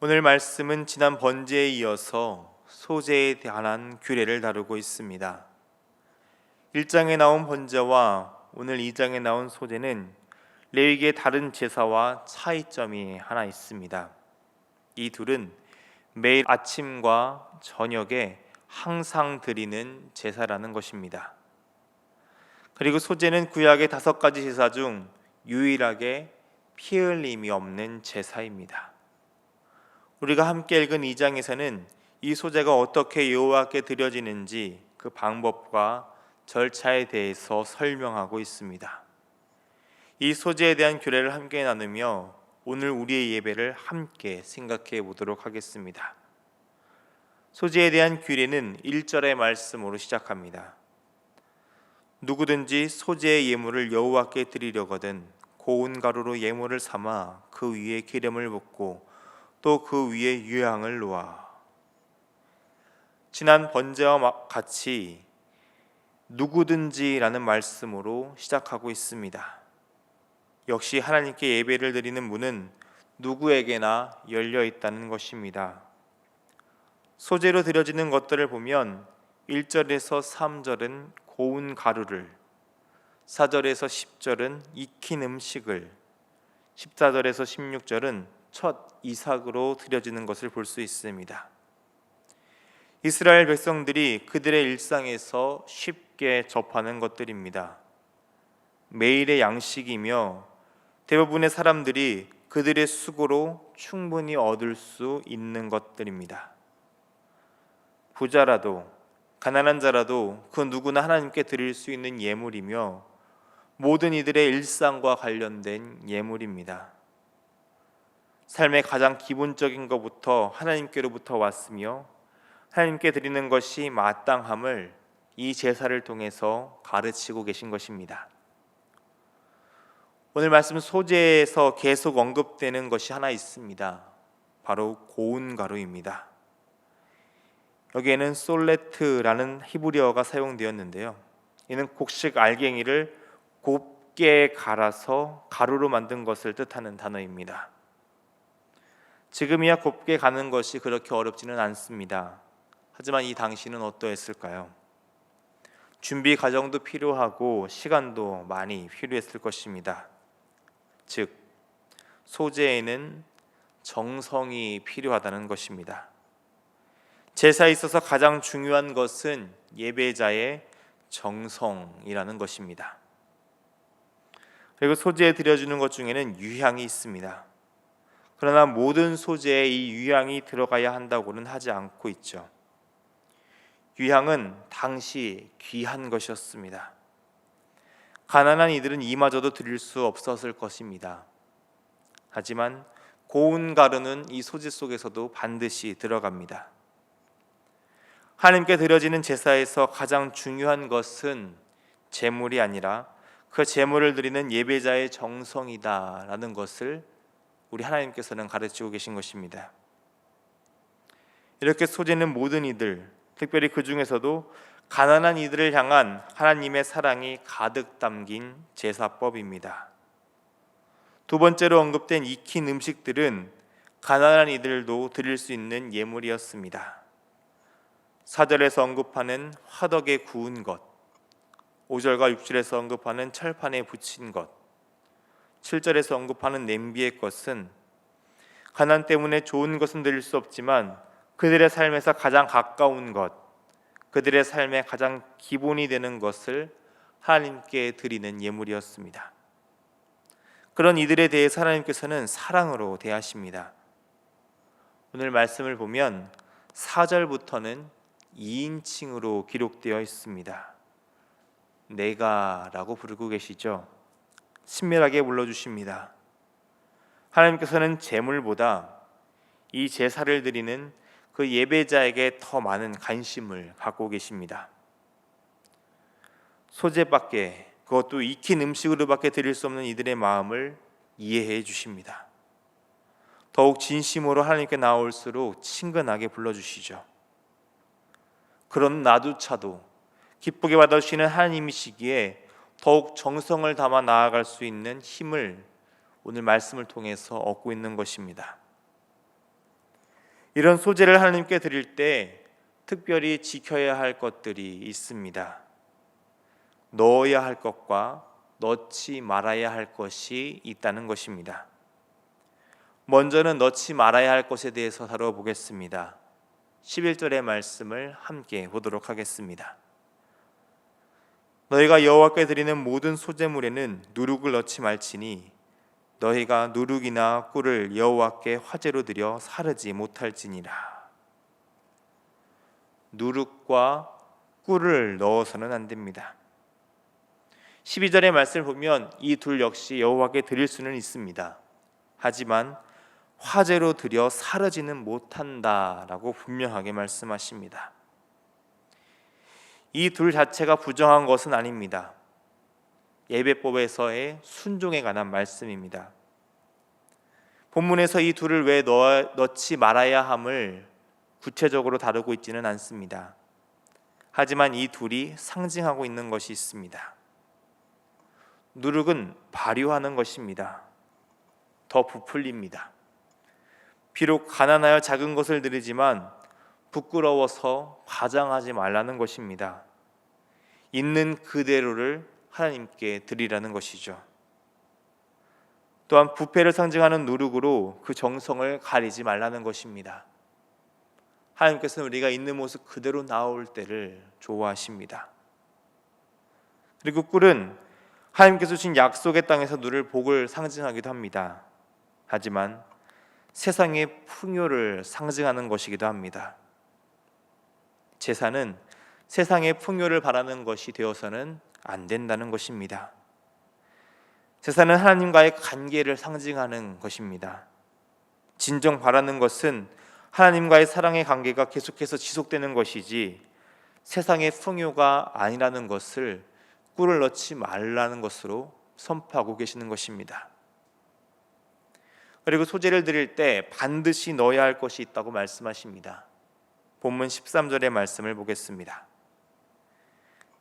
오늘 말씀은 지난 번제에 이어서 소제에 관한 규례를 다루고 있습니다. 1장에 나온 번제와 오늘 2장에 나온 소제는 레위기의 다른 제사와 차이점이 하나 있습니다. 이 둘은 매일 아침과 저녁에 항상 드리는 제사라는 것입니다. 그리고 소제는 구약의 5가지 제사 중 유일하게 피 흘림이 없는 제사입니다. 우리가 함께 읽은 2장에서는 이 소제가 어떻게 여호와께 드려지는지 그 방법과 절차에 대해서 설명하고 있습니다. 이 소제에 대한 규례를 함께 나누며 오늘 우리의 예배를 함께 생각해 보도록 하겠습니다. 소제에 대한 규례는 1절의 말씀으로 시작합니다. 누구든지 소제의 예물을 여호와께 드리려거든 고운 가루로 예물을 삼아 그 위에 기름을 붓고 또 그 위에 유향을 놓아. 지난 번제와 같이 누구든지라는 말씀으로 시작하고 있습니다. 역시 하나님께 예배를 드리는 문은 누구에게나 열려 있다는 것입니다. 소제로 드려지는 것들을 보면 1절에서 3절은 고운 가루를, 4절에서 10절은 익힌 음식을, 14절에서 16절은 첫 이삭으로 드려지는 것을 볼 수 있습니다. 이스라엘 백성들이 그들의 일상에서 쉽게 접하는 것들입니다. 매일의 양식이며 대부분의 사람들이 그들의 수고로 충분히 얻을 수 있는 것들입니다. 부자라도 가난한 자라도 그 누구나 하나님께 드릴 수 있는 예물이며 모든 이들의 일상과 관련된 예물입니다. 삶의 가장 기본적인 것부터 하나님께로부터 왔으며 하나님께 드리는 것이 마땅함을 이 제사를 통해서 가르치고 계신 것입니다. 오늘 말씀 소제에서 계속 언급되는 것이 하나 있습니다. 바로 고운 가루입니다. 여기에는 솔레트라는 히브리어가 사용되었는데요. 이는 곡식 알갱이를 곱게 갈아서 가루로 만든 것을 뜻하는 단어입니다. 지금이야 곱게 가는 것이 그렇게 어렵지는 않습니다. 하지만 이 당시는 어떠했을까요? 준비 과정도 필요하고 시간도 많이 필요했을 것입니다. 즉, 소제에는 정성이 필요하다는 것입니다. 제사에 있어서 가장 중요한 것은 예배자의 정성이라는 것입니다. 그리고 소제에 드려주는 것 중에는 유향이 있습니다. 그러나 모든 소제에 이 유향이 들어가야 한다고는 하지 않고 있죠. 유향은 당시 귀한 것이었습니다. 가난한 이들은 이마저도 드릴 수 없었을 것입니다. 하지만 고운 가루는 이 소제 속에서도 반드시 들어갑니다. 하나님께 드려지는 제사에서 가장 중요한 것은 제물이 아니라 그 제물을 드리는 예배자의 정성이다라는 것을 우리 하나님께서는 가르치고 계신 것입니다. 이렇게 소제는 모든 이들, 특별히 그 중에서도 가난한 이들을 향한 하나님의 사랑이 가득 담긴 제사법입니다. 두 번째로 언급된 익힌 음식들은 가난한 이들도 드릴 수 있는 예물이었습니다. 4절에서 언급하는 화덕에 구운 것, 5절과 6절에서 언급하는 철판에 붙인 것, 7절에서 언급하는 냄비의 것은 가난 때문에 좋은 것은 드릴 수 없지만 그들의 삶에서 가장 가까운 것, 그들의 삶의 가장 기본이 되는 것을 하나님께 드리는 예물이었습니다. 그런 이들에 대해 하나님께서는 사랑으로 대하십니다. 오늘 말씀을 보면 4절부터는 2인칭으로 기록되어 있습니다. 내가라고 부르고 계시죠. 친밀하게 불러주십니다. 하나님께서는 제물보다 이 제사를 드리는 그 예배자에게 더 많은 관심을 갖고 계십니다. 소제밖에, 그것도 익힌 음식으로밖에 드릴 수 없는 이들의 마음을 이해해 주십니다. 더욱 진심으로 하나님께 나올수록 친근하게 불러주시죠. 그런 나조차도 기쁘게 받아주시는 하나님이시기에 더욱 정성을 담아 나아갈 수 있는 힘을 오늘 말씀을 통해서 얻고 있는 것입니다. 이런 소재를 하나님께 드릴 때 특별히 지켜야 할 것들이 있습니다. 넣어야 할 것과 넣지 말아야 할 것이 있다는 것입니다. 먼저는 넣지 말아야 할 것에 대해서 다뤄보겠습니다. 11절의 말씀을 함께 보도록 하겠습니다. 너희가 여호와께 드리는 모든 소재물에는 누룩을 넣지 말지니 너희가 누룩이나 꿀을 여호와께 화제로 드려 사르지 못할지니라. 누룩과 꿀을 넣어서는 안 됩니다. 12절의 말씀을 보면 이 둘 역시 여호와께 드릴 수는 있습니다. 하지만 화제로 드려 사르지는 못한다라고 분명하게 말씀하십니다. 이 둘 자체가 부정한 것은 아닙니다. 예배법에서의 순종에 관한 말씀입니다. 본문에서 이 둘을 왜 넣지 말아야 함을 구체적으로 다루고 있지는 않습니다. 하지만 이 둘이 상징하고 있는 것이 있습니다. 누룩은 발효하는 것입니다. 더 부풀립니다. 비록 가난하여 작은 것을 드리지만 부끄러워서 과장하지 말라는 것입니다. 있는 그대로를 하나님께 드리라는 것이죠. 또한 부패를 상징하는 누룩으로 그 정성을 가리지 말라는 것입니다. 하나님께서는 우리가 있는 모습 그대로 나올 때를 좋아하십니다. 그리고 꿀은 하나님께서 주신 약속의 땅에서 누릴 복을 상징하기도 합니다. 하지만 세상의 풍요를 상징하는 것이기도 합니다. 제사는 세상의 풍요를 바라는 것이 되어서는 안 된다는 것입니다. 제사는 하나님과의 관계를 상징하는 것입니다. 진정 바라는 것은 하나님과의 사랑의 관계가 계속해서 지속되는 것이지 세상의 풍요가 아니라는 것을 꿀을 넣지 말라는 것으로 선포하고 계시는 것입니다. 그리고 소재를 드릴 때 반드시 넣어야 할 것이 있다고 말씀하십니다. 본문 13절의 말씀을 보겠습니다.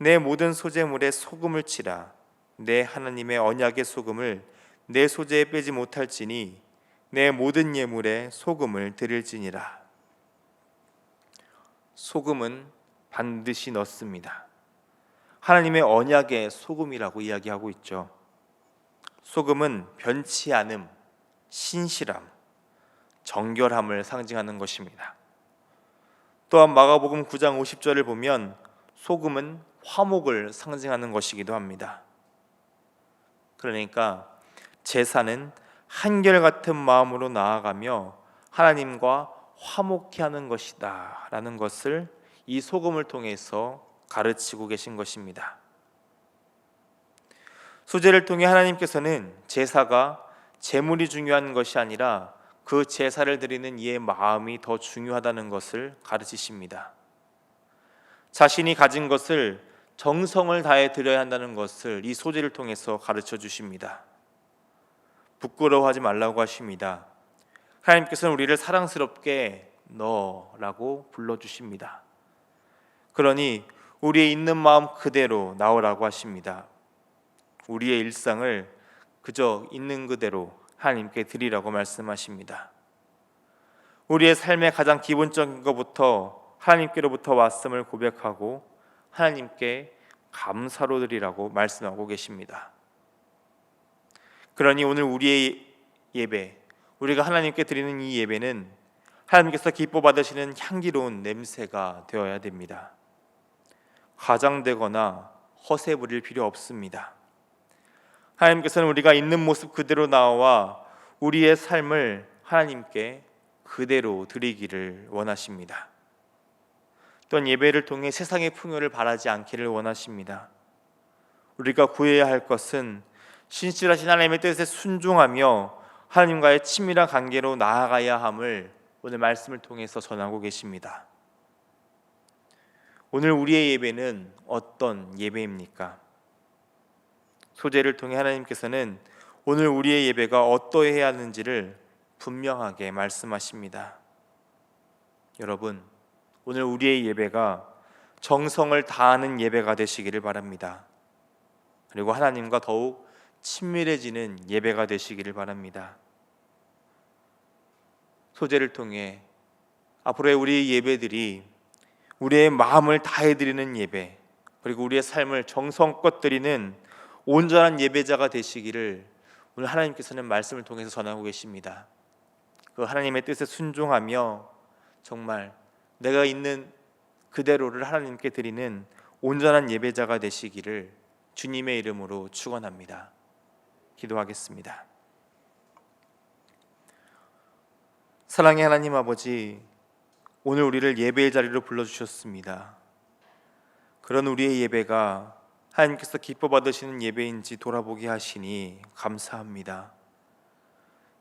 내 모든 소재물에 소금을 치라. 내 하나님의 언약의 소금을 내 소재에 빼지 못할지니 내 모든 예물에 소금을 드릴지니라. 소금은 반드시 넣습니다. 하나님의 언약의 소금이라고 이야기하고 있죠. 소금은 변치 않음, 신실함, 정결함을 상징하는 것입니다. 또한 마가복음 9장 50절을 보면 소금은 화목을 상징하는 것이기도 합니다. 그러니까 제사는 한결같은 마음으로 나아가며 하나님과 화목케 하는 것이다 라는 것을 이 소금을 통해서 가르치고 계신 것입니다. 소재를 통해 하나님께서는 제사가 제물이 중요한 것이 아니라 그 제사를 드리는 이의 마음이 더 중요하다는 것을 가르치십니다. 자신이 가진 것을 정성을 다해 드려야 한다는 것을 이 소재를 통해서 가르쳐 주십니다. 부끄러워하지 말라고 하십니다. 하나님께서는 우리를 사랑스럽게 너라고 불러주십니다. 그러니 우리의 있는 마음 그대로 나오라고 하십니다. 우리의 일상을 그저 있는 그대로 하나님께 드리라고 말씀하십니다. 우리의 삶의 가장 기본적인 것부터 하나님께로부터 왔음을 고백하고 하나님께 감사로 드리라고 말씀하고 계십니다. 그러니 오늘 우리의 예배, 우리가 하나님께 드리는 이 예배는 하나님께서 기뻐 받으시는 향기로운 냄새가 되어야 됩니다. 과장되거나 허세 부릴 필요 없습니다. 하나님께서는 우리가 있는 모습 그대로 나와 우리의 삶을 하나님께 그대로 드리기를 원하십니다. 또한 예배를 통해 세상의 풍요를 바라지 않기를 원하십니다. 우리가 구해야 할 것은 신실하신 하나님의 뜻에 순종하며 하나님과의 친밀한 관계로 나아가야 함을 오늘 말씀을 통해서 전하고 계십니다. 오늘 우리의 예배는 어떤 예배입니까? 소재를 통해 하나님께서는 오늘 우리의 예배가 어떠해야 하는지를 분명하게 말씀하십니다. 여러분, 오늘 우리의 예배가 정성을 다하는 예배가 되시기를 바랍니다. 그리고 하나님과 더욱 친밀해지는 예배가 되시기를 바랍니다. 소재를 통해 앞으로의 우리 예배들이 우리의 마음을 다해드리는 예배, 그리고 우리의 삶을 정성껏 드리는 온전한 예배자가 되시기를 오늘 하나님께서는 말씀을 통해서 전하고 계십니다. 그 하나님의 뜻에 순종하며 정말 내가 있는 그대로를 하나님께 드리는 온전한 예배자가 되시기를 주님의 이름으로 축원합니다. 기도하겠습니다. 사랑의 하나님 아버지, 오늘 우리를 예배의 자리로 불러주셨습니다. 그런 우리의 예배가 하나님께서 기뻐 받으시는 예배인지 돌아보게 하시니 감사합니다.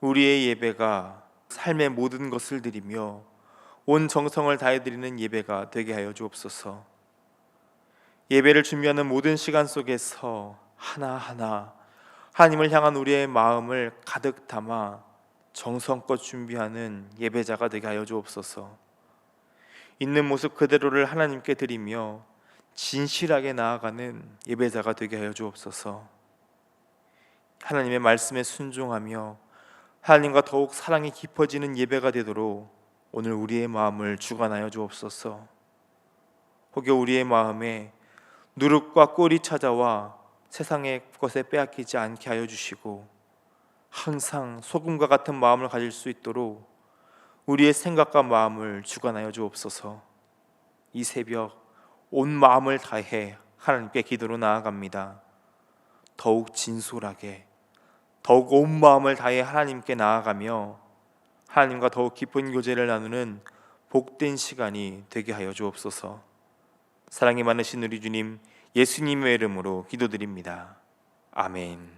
우리의 예배가 삶의 모든 것을 드리며 온 정성을 다해 드리는 예배가 되게 하여 주옵소서. 예배를 준비하는 모든 시간 속에서 하나하나 하나님을 향한 우리의 마음을 가득 담아 정성껏 준비하는 예배자가 되게 하여 주옵소서. 있는 모습 그대로를 하나님께 드리며 진실하게 나아가는 예배자가 되게 하여 주옵소서. 하나님의 말씀에 순종하며 하나님과 더욱 사랑이 깊어지는 예배가 되도록 오늘 우리의 마음을 주관하여 주옵소서. 혹여 우리의 마음에 누룩과 꼴이 찾아와 세상의 것에 빼앗기지 않게 하여 주시고 항상 소금과 같은 마음을 가질 수 있도록 우리의 생각과 마음을 주관하여 주옵소서. 이 새벽 온 마음을 다해 하나님께 기도로 나아갑니다. 더욱 진솔하게, 더욱 온 마음을 다해 하나님께 나아가며 하나님과 더욱 깊은 교제를 나누는 복된 시간이 되게 하여 주옵소서. 사랑이 많으신 우리 주님, 예수님의 이름으로 기도드립니다. 아멘.